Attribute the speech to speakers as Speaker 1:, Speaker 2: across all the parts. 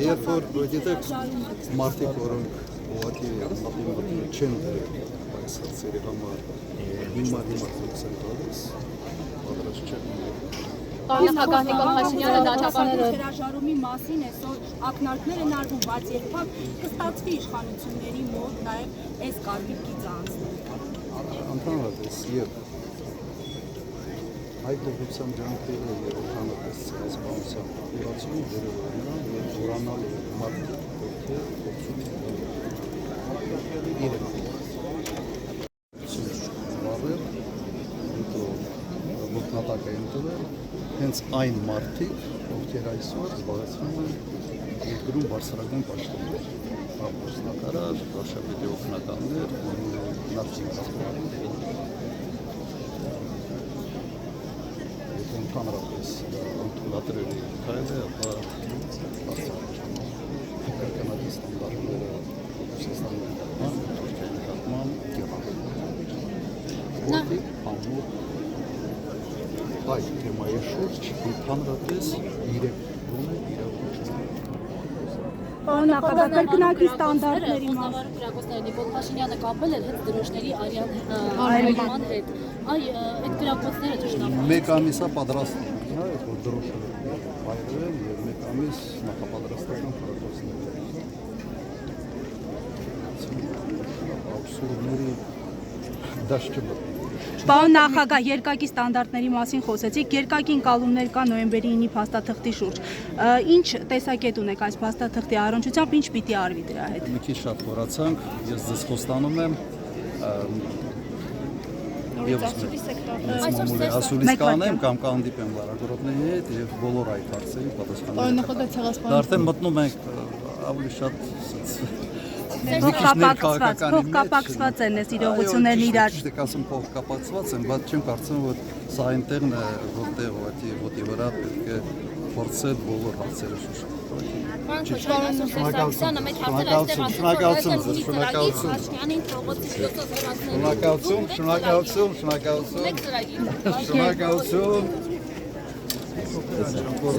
Speaker 1: Երբ որ գիտեք մարդիկ, որոնք ուղղակի չեն այս հարցերի համար հիմար խոսք են տալիս, պատրաստ չեն։
Speaker 2: Նախագահ Նիկոլ Փաշինյանը դատապարտել
Speaker 3: հրաժարումի մասին այսօր ակնարկներ են արվում, բայց երբեք կստացվի իշխանությունների մոտ նաև այս կարմիր գիծը անցնել։
Speaker 1: Ընդհանրապես եւ այդ ուղղությամբ ջանքերը եւ ընդհանրապես սպանության իրացումը վերաբերում են ուրանալ մարդիկ, ովքեր փոխում են իրենք։ Մոտնատակային տվել հենց այն մարդիկ, ովքեր այսօր զբաղեցնում են երկրում բարձրագույն պաշտոններ, ապօրինական, վարշավետի օգնականներ, նավթի կազմակերպիչներ։ Ընդհանրապես ընդունադրել կարելի է, ապա բարձրացնում կրկնակի ստանդարտները Ռուսաստանի նկատմամբ որի ամուր այդ թեմայի շուրջ ընդհանրապես իրավունքն է իրավունքն։
Speaker 3: Պարոն նախագահ, կրկնակի ստանդարտների
Speaker 2: մասին Նիկոլ Փաշինյանը կապել էր հետ դրոշների արյան հետ։ Այ այդ գրակոծները ճշտապահ։
Speaker 1: Մեկ ամիսա պատրաստվում են, որ դրոշները այրել եւ մեկ ամիս նախապատրաստական պրոցեսներ։ Աբսուրդների դաշտ չբը։
Speaker 3: Պարոն նախագահ, երկակի ստանդարտների մասին խոսեցիք, երկակի ընկալումներ կա նոյեմբերի 9-ի փաստաթղթի շուրջ։ Ինչ տեսակետ ունեք այս փաստաթղթի առնչությամբ, ինչ պիտի արվի դրա հետ։
Speaker 1: Մի քիչ շատ խորացանք, ես ձեզ խոստանում եմ ասուլիս կանեմ կամ կհանդիպեմ լարագործների հետ եւ բոլոր այդ հարցերի պատասխանները։ Արդեն մտնում ենք ավելի շատ
Speaker 3: փոխկապակցված են այս իրողություններն իրար։
Speaker 1: Ճիշտ ասեմ, փոխկապակցված են, բայց չեմ կարծում, որ սա այնտեղն է, որտեղ ոտի վրա պետք է փորձել բոլոր հարցերը շուշել։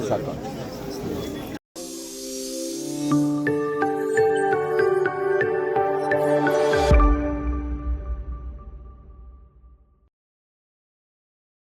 Speaker 1: Շնորհակալություն։